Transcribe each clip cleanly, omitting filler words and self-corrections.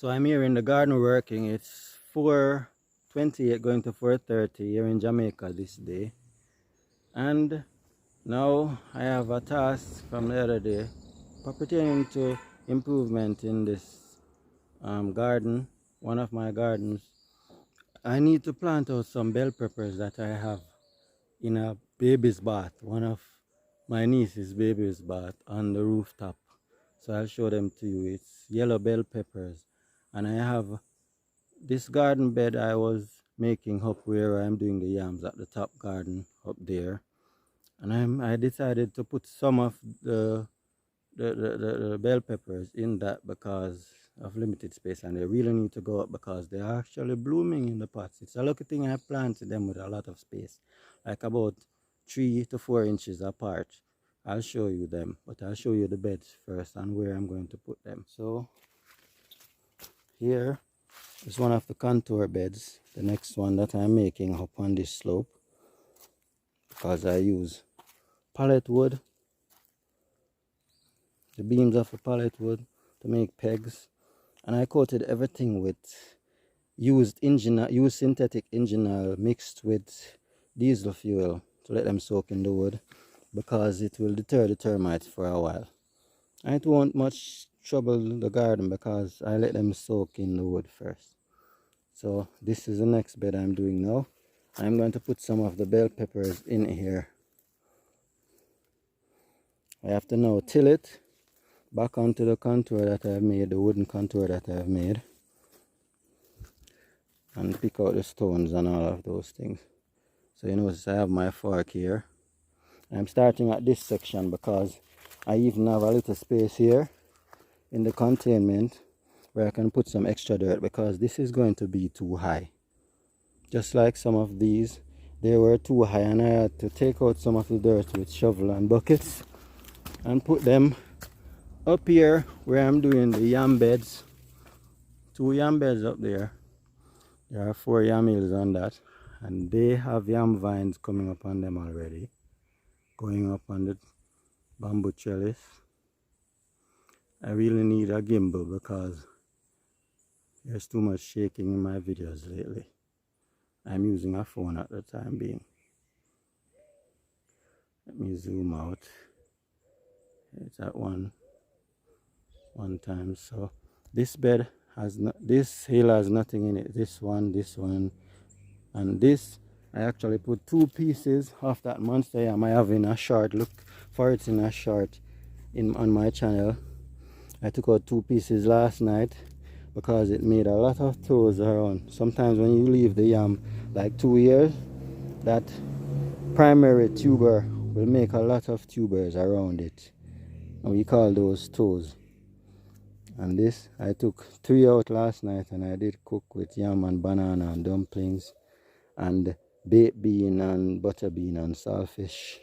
So I'm here in the garden working. It's 4:28 going to 4:30 here in Jamaica this day. And now I have a task from the other day pertaining to improvement in this garden, one of my gardens. I need to plant out some bell peppers that I have in a baby's bath, one of my niece's baby's bath on the rooftop. So I'll show them to you. It's yellow bell peppers. And I have this garden bed I was making up where I'm doing the yams at the top garden up there. And I decided to put some of the bell peppers in that because of limited space, and they really need to go up because they are actually blooming in the pots. It's a lucky thing I planted them with a lot of space, like about 3 to 4 inches apart. I'll show you them, but I'll show you the beds first and where I'm going to put them. So here is one of the contour beds, the next one that I'm making up on this slope, because I use pallet wood, the beams of the pallet wood to make pegs, and I coated everything with used synthetic engine oil mixed with diesel fuel to let them soak in the wood, because it will deter the termites for a while. And it won't much trouble the garden because I let them soak in the wood first. So this is the next bed I'm doing now. I'm going to put some of the bell peppers in here. I have to now till it back onto the contour that I've made, the wooden contour that I've made, and pick out the stones and all of those things. So you notice I have my fork here. I'm starting at this section because I even have a little space here in the containment where I can put some extra dirt, because this is going to be too high. Just like some of these, they were too high, and I had to take out some of the dirt with shovel and buckets and put them up here where I'm doing the yam beds. 2 yam beds up there. There are 4 yam hills on that, and they have yam vines coming up on them already, going up on the bamboo trellis. I really need a gimbal because there's too much shaking in my videos lately. I'm using a phone at the time being. Let me zoom out. It's at one time. So this bed has this hill has nothing in it. This one, and this. I actually put 2 pieces of that monster yam I have in a short. Look for it in a short on my channel. I took out 2 pieces last night because it made a lot of toes around. Sometimes when you leave the yam like 2 years, that primary tuber will make a lot of tubers around it, and we call those toes. And this, I took 3 out last night, and I did cook with yam and banana and dumplings and baked bean and butter bean and saltfish.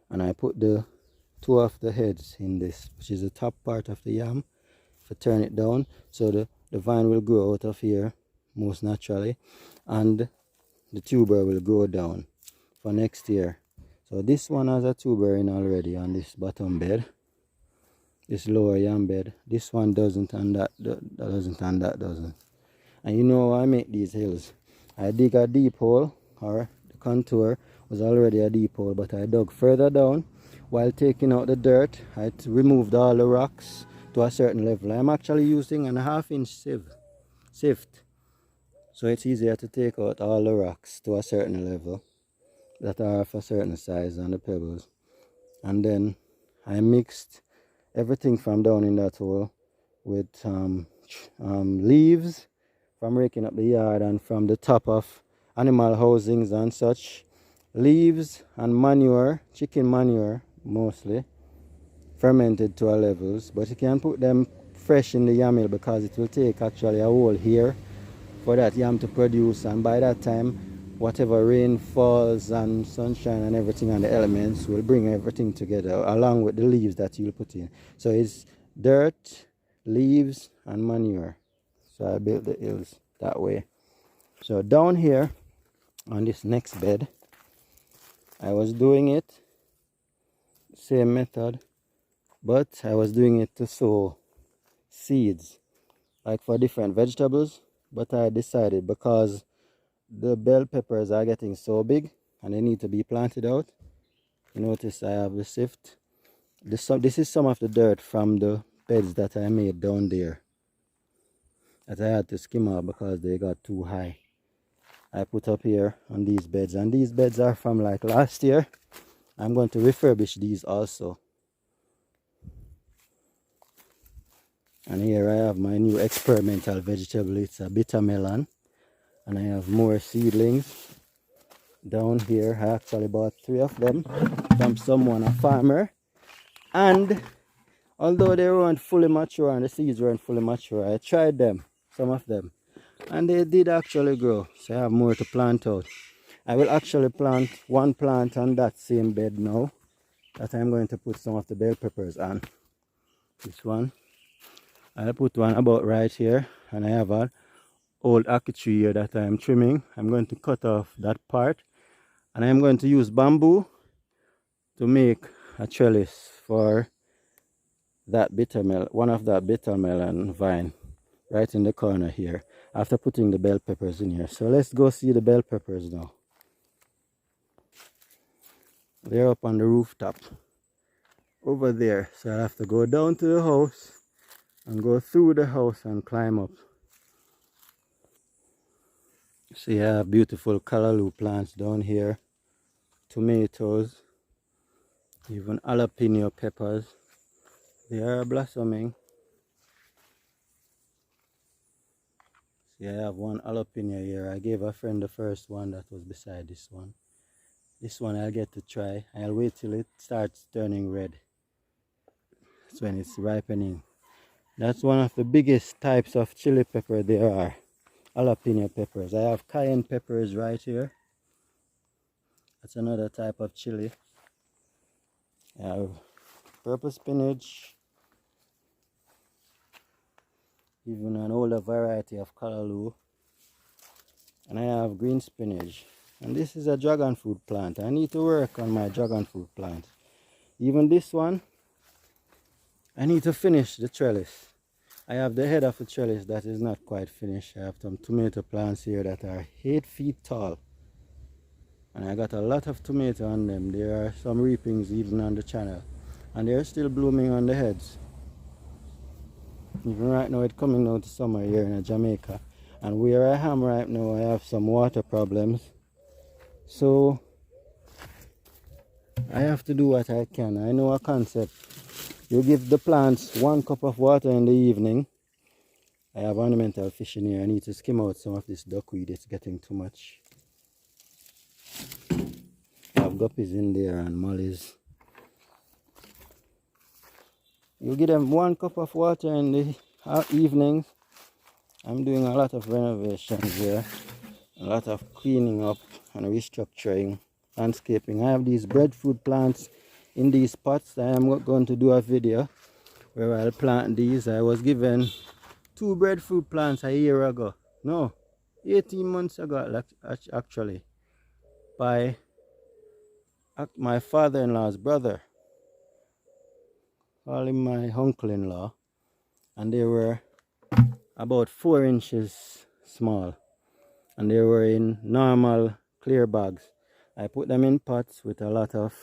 And I put the 2 of the heads in this, which is the top part of the yam. If I turn it down, so the vine will grow out of here most naturally, and the tuber will grow down for next year. So this one has a tuber in already on this bottom bed, this lower yam bed. This one doesn't, and that doesn't, and that doesn't. And you know how I make these hills? I dig a deep hole, or the contour was already a deep hole, but I dug further down. While taking out the dirt, I removed all the rocks to a certain level. I'm actually using a 1/2 inch sift, so it's easier to take out all the rocks to a certain level that are of a certain size and the pebbles. And then I mixed everything from down in that hole with leaves from raking up the yard and from the top of animal housings and such. Leaves and manure, chicken manure mostly, fermented to our levels, but you can put them fresh in the yam hill because it will take actually a whole year for that yam to produce, and by that time whatever rain falls and sunshine and everything and the elements will bring everything together along with the leaves that you'll put in. So it's dirt, leaves and manure. So I built the hills that way. So down here on this next bed, I was doing it same method, but I was doing it to sow seeds like for different vegetables, but I decided because the bell peppers are getting so big and they need to be planted out. You notice I have the sift. This is some of the dirt from the beds that I made down there that I had to skim out because they got too high. I put up here on these beds, and these beds are from like last year. I'm going to refurbish these also. And here I have my new experimental vegetable. It's a bitter melon, and I have more seedlings down here. I actually bought 3 of them from someone, a farmer, and although they weren't fully mature and the seeds weren't fully mature, I tried them, some of them, and they did actually grow. So I have more to plant out. I will actually plant one plant on that same bed now that I'm going to put some of the bell peppers on. This one, I'll put one about right here, and I have an old ackee tree here that I'm trimming. I'm going to cut off that part, and I'm going to use bamboo to make a trellis for that one of that bitter melon vine right in the corner here after putting the bell peppers in here. So let's go see the bell peppers now. They're up on the rooftop over there, so I have to go down to the house and go through the house and climb up. See, I have beautiful callaloo plants down here, tomatoes, even jalapeno peppers. They are blossoming. See, I have one jalapeno here. I gave a friend the first one that was beside this one. This one I'll get to try. I'll wait till it starts turning red. That's when it's ripening. That's one of the biggest types of chili pepper there are. Jalapeno peppers. I have cayenne peppers right here. That's another type of chili. I have purple spinach. Even an older variety of callaloo. And I have green spinach. And this is a dragon fruit plant. I need to work on my dragon fruit plant. Even this one, I need to finish the trellis. I have the head of the trellis that is not quite finished. I have some tomato plants here that are 8 feet tall. And I got a lot of tomato on them. There are some reapings even on the channel. And they're still blooming on the heads. Even right now it's coming out to summer here in Jamaica. And where I am right now, I have some water problems. So I have to do what I can. I know a concept. You give the plants 1 cup of water in the evening. I have ornamental fish in here. I need to skim out some of this duckweed. It's getting too much. I have guppies in there and mollies. You give them 1 cup of water in the evenings. I'm doing a lot of renovations here. A lot of cleaning up and restructuring, landscaping. I have these breadfruit plants in these pots. I am going to do a video where I'll plant these. I was given 2 breadfruit plants a year ago. No, 18 months ago actually, by my father-in-law's brother. Call him my uncle-in-law. And they were about 4 inches small. And they were in normal clear bags. I put them in pots with a lot of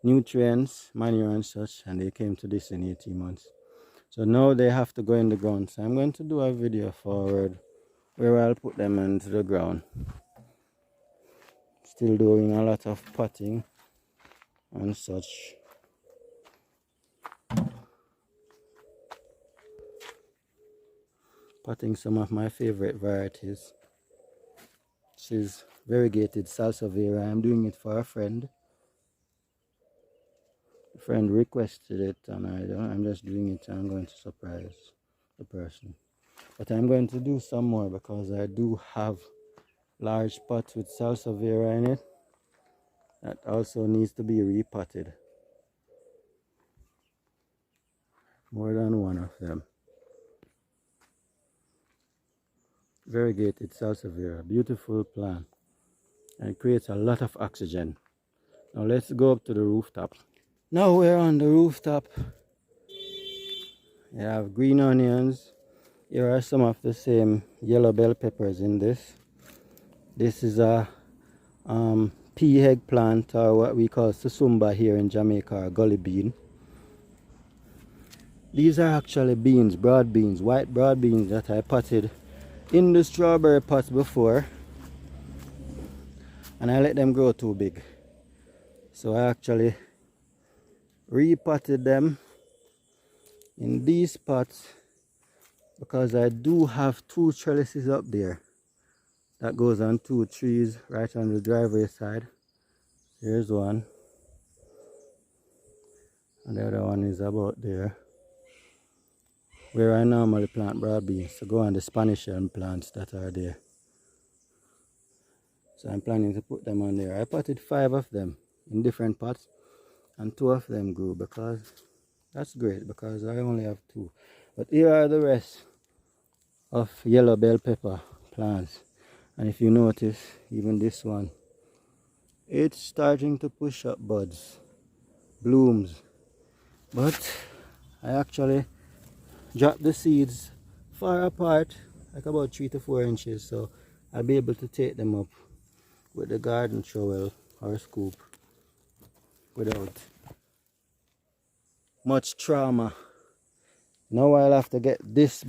nutrients, manure and such, and they came to this in 18 months. So now they have to go in the ground. So I'm going to do a video forward where I'll put them into the ground. Still doing a lot of potting and such. Potting some of my favorite varieties. This is variegated salsifera. I'm doing it for a friend. A friend requested it, and I'm just doing it. I'm going to surprise the person. But I'm going to do some more because I do have large pots with salsifera in it that also needs to be repotted. More than one of them. Variegated salsifera, beautiful plant, and it creates a lot of oxygen. Now let's go up to the rooftop. Now we're on the rooftop. We have green onions, Here are some of the same yellow bell peppers in this. This is a pea eggplant, or what we call susumba here in Jamaica, or gully bean. These are actually beans, broad beans, white broad beans that I potted in the strawberry pots before, and I let them grow too big. So I actually repotted them in these pots because I do have 2 trellises up there that goes on 2 trees right on the driveway side. Here's one, and the other one is about there where I normally plant broad beans to go on the Spanish elm plants that are there. So I'm planning to put them on there. I potted 5 of them in different pots, and 2 of them grew, because that's great, because I only have 2. But here are the rest of yellow bell pepper plants, and if you notice, even this one, it's starting to push up buds, blooms. But I actually dropped the seeds far apart, like about 3 to 4 inches, so I'll be able to take them up with the garden trowel or scoop without much trauma. Now I'll have to get this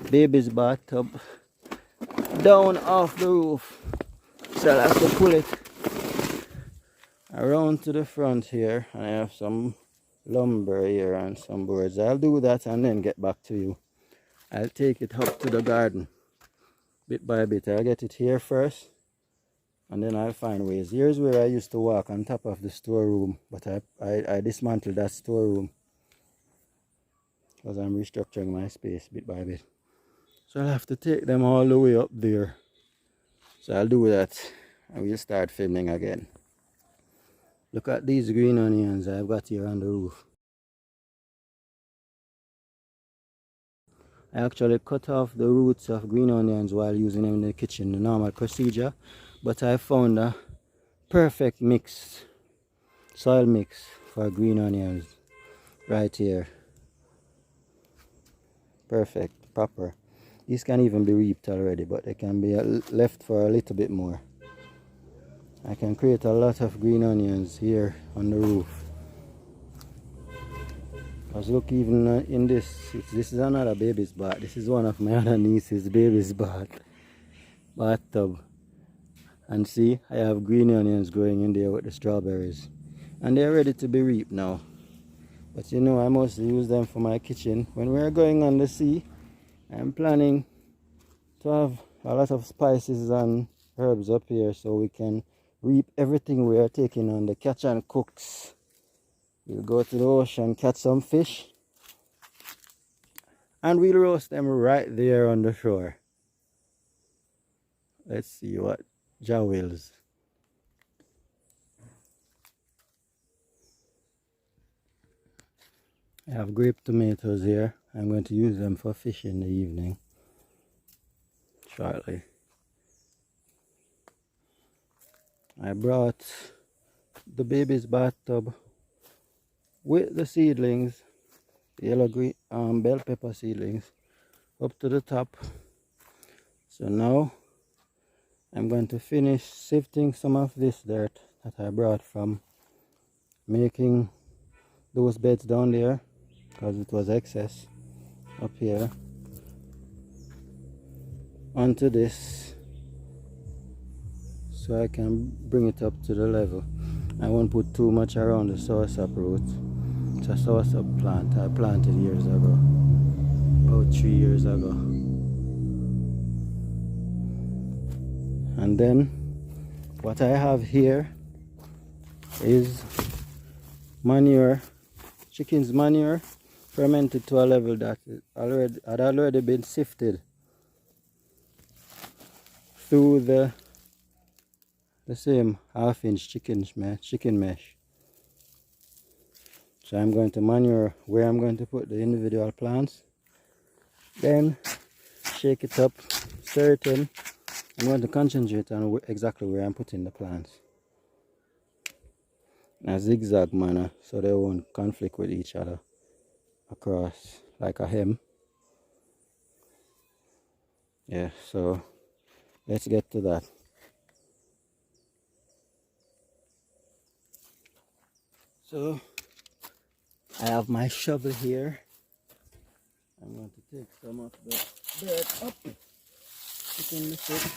baby's bathtub down off the roof, so I'll have to pull it around to the front here, and I have some lumber here and some boards. I'll do that and then get back to you. I'll take it up to the garden bit by bit. I'll get it here first, and then I'll find ways. Here's where I used to walk on top of the storeroom, but I dismantled that storeroom because I'm restructuring my space bit by bit. So I'll have to take them all the way up there. So I'll do that and we'll start filming again. Look at these green onions I've got here on the roof. I actually cut off the roots of green onions while using them in the kitchen, the normal procedure. But I found a perfect mix, soil mix for green onions right here. Perfect, proper. These can even be reaped already, but they can be left for a little bit more. I can create a lot of green onions here on the roof. Because look, even in this is another baby's bath. This is one of my other niece's baby's bathtub. And see, I have green onions growing in there with the strawberries. And they're ready to be reaped now. But you know, I mostly use them for my kitchen. When we're going on the sea, I'm planning to have a lot of spices and herbs up here so we can reap everything we are taking on the catch and cooks. We'll go to the ocean, catch some fish, and we'll roast them right there on the shore. Let's see what Jah wills. I have grape tomatoes here. I'm going to use them for fish in the evening shortly. I brought the baby's bathtub with the seedlings, the yellow green bell pepper seedlings, up to the top. So now I'm going to finish sifting some of this dirt that I brought from making those beds down there, because it was excess up here, onto this, so I can bring it up to the level. I won't put too much around the soursop root. It's a soursop plant I planted years ago, about 3 years ago. And then what I have here is manure, chicken's manure, fermented to a level that had already been sifted through the same half-inch chicken mesh. So I'm going to manure where I'm going to put the individual plants, then shake it up, stir it in. I'm going to concentrate on exactly where I'm putting the plants in a zigzag manner so they won't conflict with each other across like a hem. Yeah, so let's get to that. So I have my shovel here. I'm going to take some of the dirt up. You can lift it.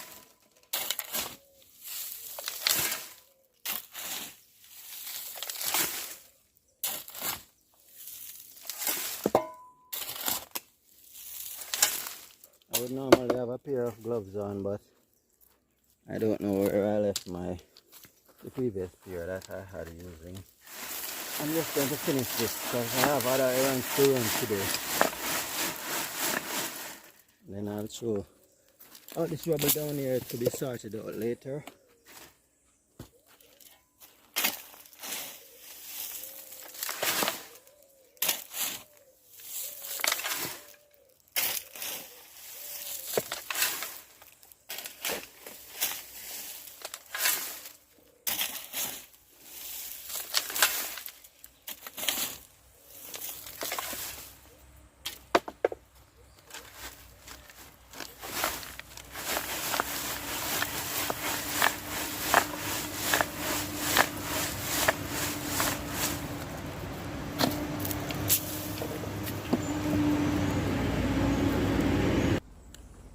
I would normally have a pair of gloves on, but I don't know where I left the previous pair that I had using. I'm just going to finish this because I have other errands to run today. Then I'll show all this rubble down here to be sorted out later.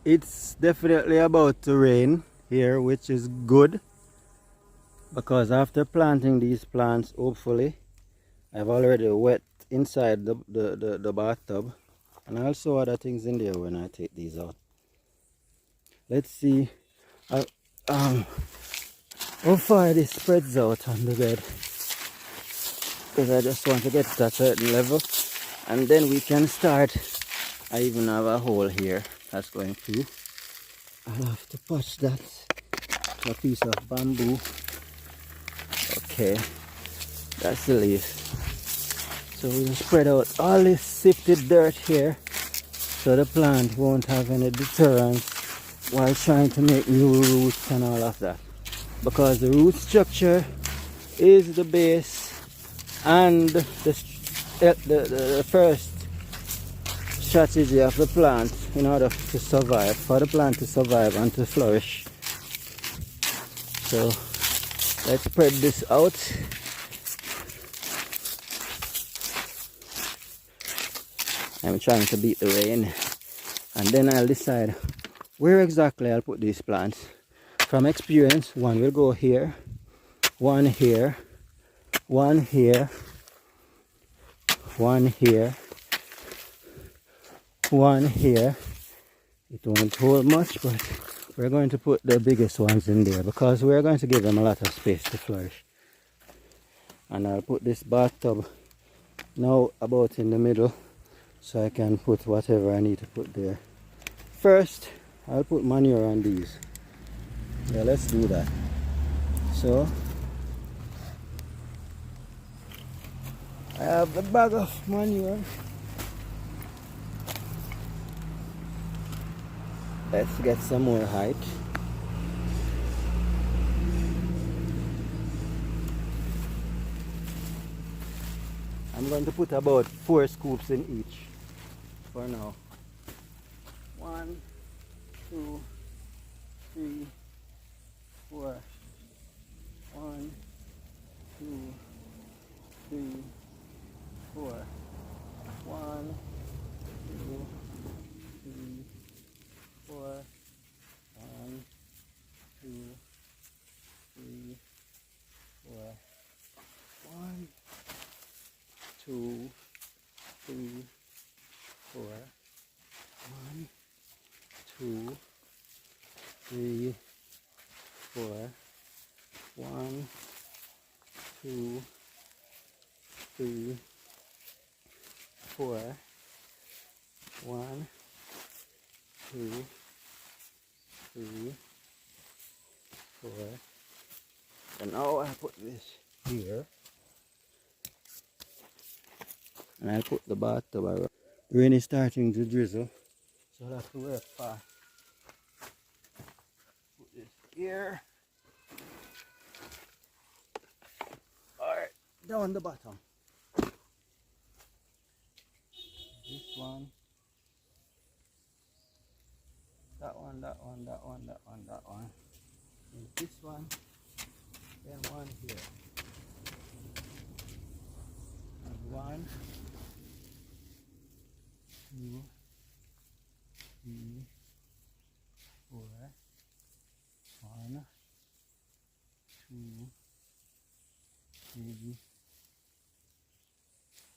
It's definitely about to rain here, which is good because after planting these plants, hopefully I've already wet inside the bathtub and also other things in there when I take these out. Let's see how far this spreads out on the bed, because I just want to get to a certain level and then we can start. I even have a hole here that's going through. I'll have to patch that to a piece of bamboo. Okay, that's the leaf. So we'll spread out all this sifted dirt here so the plant won't have any deterrence while trying to make new roots and all of that. Because the root structure is the base and the first strategy of the plant in order to survive, for the plant to survive and to flourish. So let's spread this out. I'm trying to beat the rain and then I'll decide where exactly I'll put these plants. From experience, one will go here, one here, one here, one here, one here. It won't hold much, but we're going to put the biggest ones in there because we're going to give them a lot of space to flourish. And I'll put this bathtub now about in the middle so I can put whatever I need to put there. First, I'll put manure on these. Yeah, let's do that. So I have the bag of manure. Let's get some more height. I'm going to put about 4 scoops in each for now. 1, 2, 3, 4. 1, 2, 3, 4. 1, 2, 3, 4. 1, 2, 3, 4. 1, 2, 3, 4. 1, 2, 3, 4. 1, 2, 3, 4. 1, 2, 3, 4. And now I put this here. And I put the bathtub around. Rain is starting to drizzle, so I'll have to work fast. Put this here. Alright, down the bottom. This one. That one that one, that one, that one, that one. And this one, then one here. And 1, 2, 3, 4. 1, 2, 3,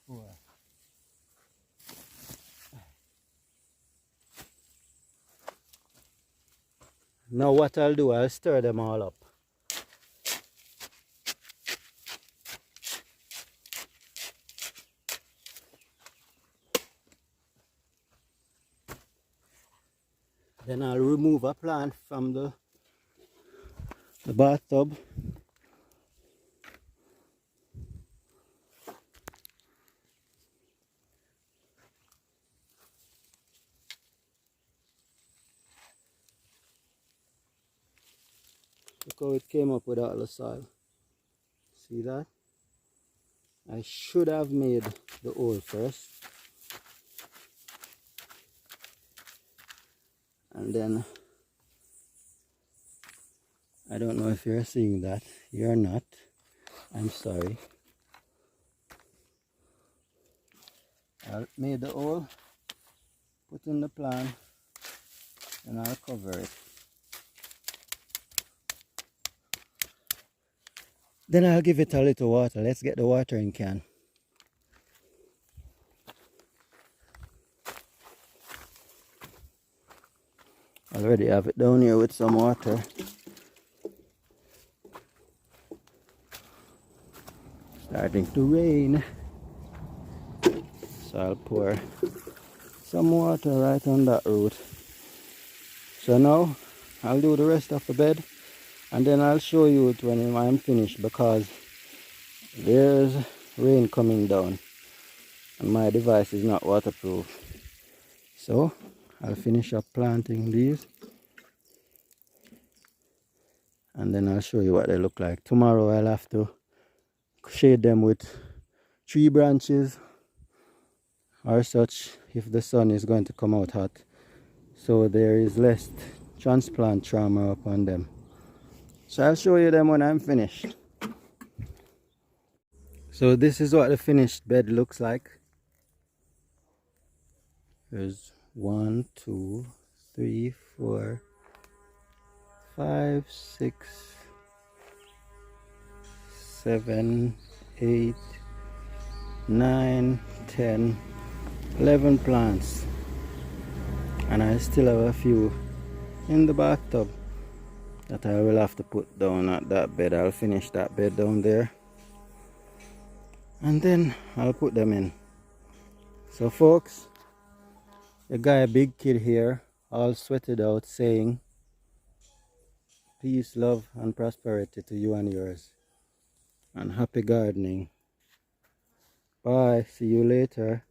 4. Now what I'll do, I'll stir them all up. Then I'll remove a plant from the bathtub. Look how it came up without the soil. See that? I should have made the hole first. And then, I don't know if you're seeing that. You're not. I'm sorry. I made the hole, put in the plant, and I'll cover it. Then I'll give it a little water. Let's get the watering can. Already have it down here with some water. Starting to rain. So I'll pour some water right on that root. So now I'll do the rest of the bed and then I'll show you it when I'm finished, because there's rain coming down and my device is not waterproof. So I'll finish up planting these and then I'll show you what they look like. Tomorrow I'll have to shade them with tree branches or such if the sun is going to come out hot, so there is less transplant trauma upon them. So I'll show you them when I'm finished. So this is what the finished bed looks like. There's 1, 2, 3, 4, 5, 6, 7, 8, 9, 10, 11 plants, and I still have a few in the bathtub that I will have to put down at that bed. I'll finish that bed down there and then I'll put them in. So folks, the guy Big Kid here, all sweated out, saying peace, love and prosperity to you and yours, and happy gardening. Bye, see you later.